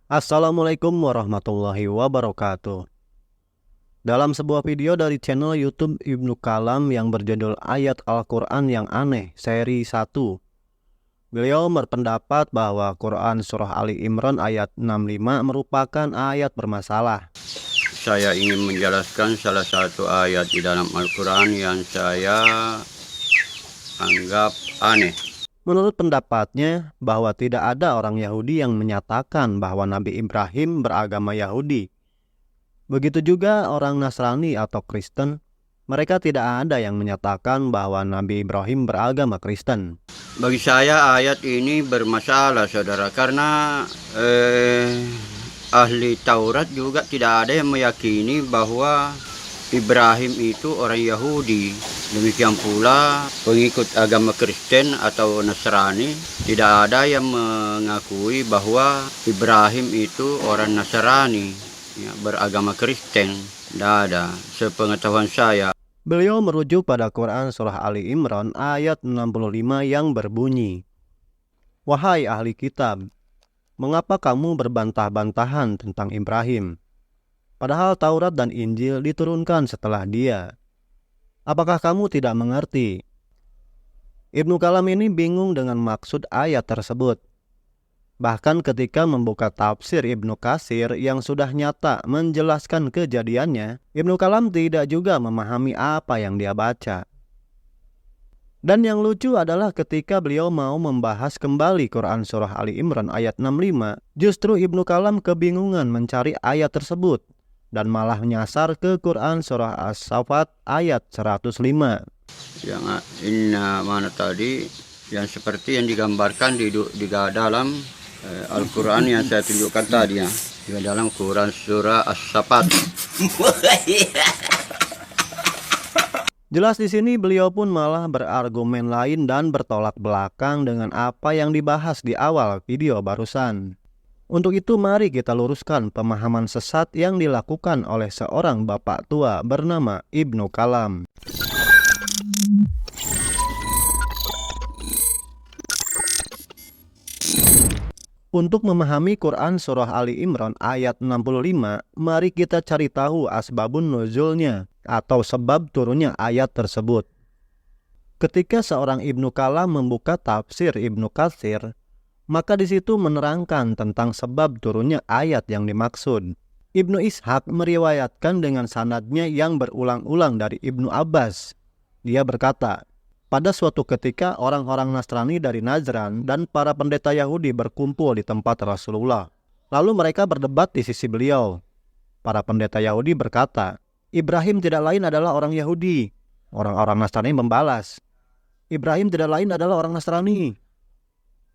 Assalamualaikum warahmatullahi wabarakatuh. Dalam sebuah video dari channel YouTube Ibnu Kalam yang berjudul Ayat Al-Quran yang Aneh, seri 1, beliau berpendapat bahwa Quran Surah Ali Imran ayat 65 merupakan ayat bermasalah. Saya ingin menjelaskan salah satu ayat di dalam Al-Quran yang saya anggap aneh. Menurut pendapatnya, bahwa tidak ada orang Yahudi yang menyatakan bahwa Nabi Ibrahim beragama Yahudi. Begitu juga orang Nasrani atau Kristen, mereka tidak ada yang menyatakan bahwa Nabi Ibrahim beragama Kristen. Bagi saya ayat ini bermasalah, saudara, karena ahli Taurat juga tidak ada yang meyakini bahwa Ibrahim itu orang Yahudi. Demikian pula pengikut agama Kristen atau Nasrani tidak ada yang mengakui bahwa Ibrahim itu orang Nasrani, ya, beragama Kristen. Tidak ada, sepengetahuan saya. Beliau merujuk pada Quran Surah Ali Imran ayat 65 yang berbunyi, "Wahai ahli kitab, mengapa kamu berbantah-bantahan tentang Ibrahim? Padahal Taurat dan Injil diturunkan setelah dia. Apakah kamu tidak mengerti?" Ibnu Kalam ini bingung dengan maksud ayat tersebut. Bahkan ketika membuka tafsir Ibnu Katsir yang sudah nyata menjelaskan kejadiannya, Ibnu Kalam tidak juga memahami apa yang dia baca. Dan yang lucu adalah ketika beliau mau membahas kembali Quran Surah Ali Imran ayat 65, justru Ibnu Kalam kebingungan mencari ayat tersebut dan malah nyasar ke Quran Surah As-Saffat ayat 105. Yang inna mana tadi, yang seperti yang digambarkan di dalam Al-Quran yang saya tunjukkan tadi, ya, di dalam Quran Surah As-Saffat. Jelas di sini beliau pun malah berargumen lain dan bertolak belakang dengan apa yang dibahas di awal video barusan. Untuk itu mari kita luruskan pemahaman sesat yang dilakukan oleh seorang bapak tua bernama Ibnu Kalam. Untuk memahami Quran Surah Ali Imran ayat 65, mari kita cari tahu asbabun nuzulnya atau sebab turunnya ayat tersebut. Ketika seorang Ibnu Kalam membuka tafsir Ibnu Katsir, maka di situ menerangkan tentang sebab turunnya ayat yang dimaksud. Ibnu Ishaq meriwayatkan dengan sanadnya yang berulang-ulang dari Ibnu Abbas. Dia berkata, pada suatu ketika orang-orang Nasrani dari Najran dan para pendeta Yahudi berkumpul di tempat Rasulullah. Lalu mereka berdebat di sisi beliau. Para pendeta Yahudi berkata, Ibrahim tidak lain adalah orang Yahudi. Orang-orang Nasrani membalas, Ibrahim tidak lain adalah orang Nasrani.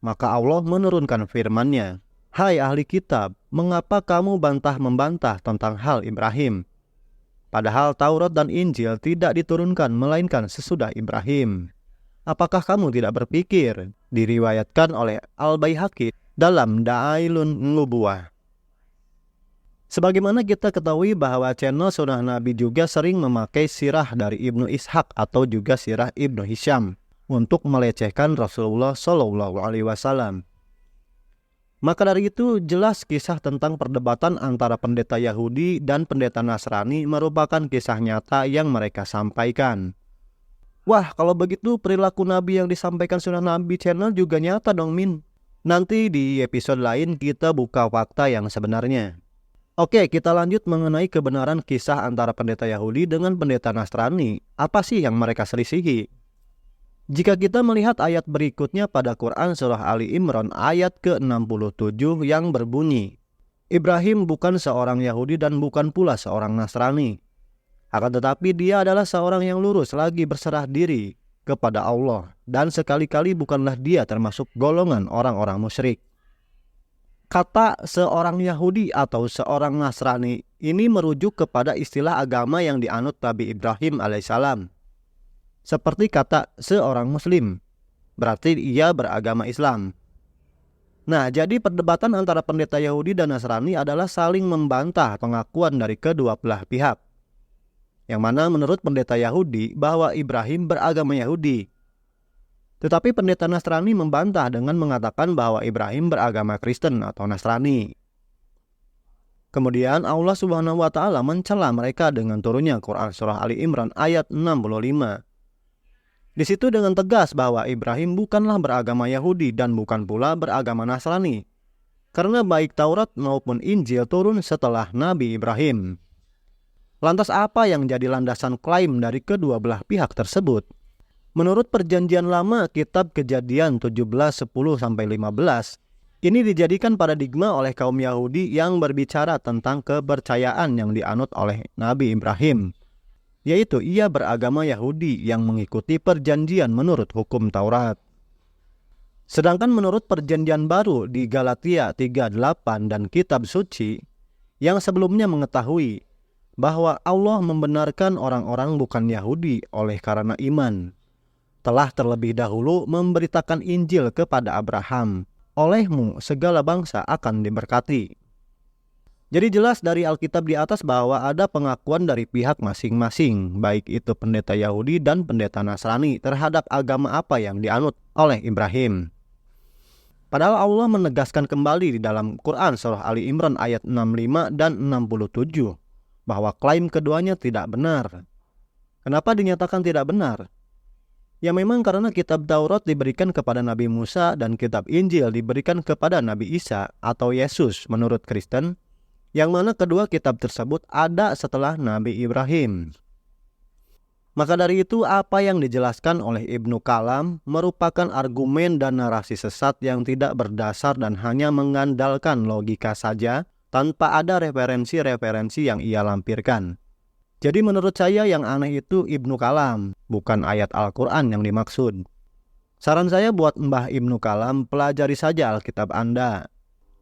Maka Allah menurunkan firman-Nya, "Hai ahli kitab, mengapa kamu bantah-membantah tentang hal Ibrahim? Padahal Taurat dan Injil tidak diturunkan melainkan sesudah Ibrahim. Apakah kamu tidak berpikir?" Diriwayatkan oleh Al-Baihaqi dalam Da'ailun Nubuwah. Sebagaimana kita ketahui bahwa channel Sunnah Nabi juga sering memakai sirah dari Ibnu Ishaq atau juga sirah Ibnu Hisham untuk melecehkan Rasulullah Shallallahu Alaihi Wasallam. Maka dari itu jelas kisah tentang perdebatan antara pendeta Yahudi dan pendeta Nasrani merupakan kisah nyata yang mereka sampaikan. Wah, kalau begitu perilaku Nabi yang disampaikan Sunnah Nabi channel juga nyata dong, Min. Nanti di episode lain kita buka fakta yang sebenarnya. Oke, kita lanjut mengenai kebenaran kisah antara pendeta Yahudi dengan pendeta Nasrani. Apa sih yang mereka selisihi? Jika kita melihat ayat berikutnya pada Quran Surah Ali Imran ayat ke-67 yang berbunyi, Ibrahim bukan seorang Yahudi dan bukan pula seorang Nasrani. Akan tetapi dia adalah seorang yang lurus lagi berserah diri kepada Allah, dan sekali-kali bukanlah dia termasuk golongan orang-orang musyrik. Kata seorang Yahudi atau seorang Nasrani ini merujuk kepada istilah agama yang dianut Nabi Ibrahim alaihissalam. Seperti kata seorang Muslim, berarti ia beragama Islam. Nah, jadi perdebatan antara pendeta Yahudi dan Nasrani adalah saling membantah pengakuan dari kedua belah pihak. Yang mana menurut pendeta Yahudi bahwa Ibrahim beragama Yahudi. Tetapi pendeta Nasrani membantah dengan mengatakan bahwa Ibrahim beragama Kristen atau Nasrani. Kemudian Allah Subhanahu wa taala mencela mereka dengan turunnya Quran surah Ali Imran ayat 65. Di situ dengan tegas bahwa Ibrahim bukanlah beragama Yahudi dan bukan pula beragama Nasrani, karena baik Taurat maupun Injil turun setelah Nabi Ibrahim. Lantas apa yang jadi landasan klaim dari kedua belah pihak tersebut? Menurut Perjanjian Lama, kitab Kejadian 17:10-15, ini dijadikan paradigma oleh kaum Yahudi yang berbicara tentang kepercayaan yang dianut oleh Nabi Ibrahim, yaitu ia beragama Yahudi yang mengikuti perjanjian menurut hukum Taurat. Sedangkan menurut Perjanjian Baru di Galatia 3:8 dan Kitab Suci, yang sebelumnya mengetahui bahwa Allah membenarkan orang-orang bukan Yahudi oleh karena iman, telah terlebih dahulu memberitakan Injil kepada Abraham, olehmu segala bangsa akan diberkati. Jadi jelas dari Alkitab di atas bahwa ada pengakuan dari pihak masing-masing, baik itu pendeta Yahudi dan pendeta Nasrani, terhadap agama apa yang dianut oleh Ibrahim. Padahal Allah menegaskan kembali di dalam Quran surah Ali Imran ayat 65 dan 67 bahwa klaim keduanya tidak benar. Kenapa dinyatakan tidak benar? Ya memang karena kitab Taurat diberikan kepada Nabi Musa dan kitab Injil diberikan kepada Nabi Isa atau Yesus menurut Kristen, yang mana kedua kitab tersebut ada setelah Nabi Ibrahim. Maka dari itu apa yang dijelaskan oleh Ibnu Kalam merupakan argumen dan narasi sesat yang tidak berdasar dan hanya mengandalkan logika saja tanpa ada referensi-referensi yang ia lampirkan. Jadi menurut saya yang aneh itu Ibnu Kalam, bukan ayat Al-Quran yang dimaksud. Saran saya buat Mbah Ibnu Kalam, pelajari saja Alkitab Anda.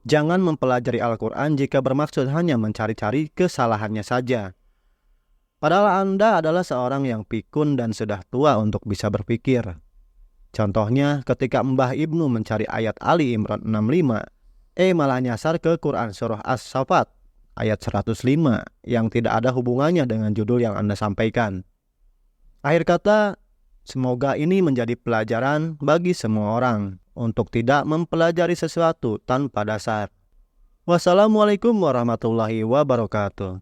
Jangan mempelajari Al-Quran jika bermaksud hanya mencari-cari kesalahannya saja. Padahal Anda adalah seorang yang pikun dan sudah tua untuk bisa berpikir. Contohnya ketika Mbah Ibnu mencari ayat Ali Imran 65, malah nyasar ke Quran surah As-Saffat ayat 105 yang tidak ada hubungannya dengan judul yang Anda sampaikan. Akhir kata, semoga ini menjadi pelajaran bagi semua orang untuk tidak mempelajari sesuatu tanpa dasar. Wassalamualaikum warahmatullahi wabarakatuh.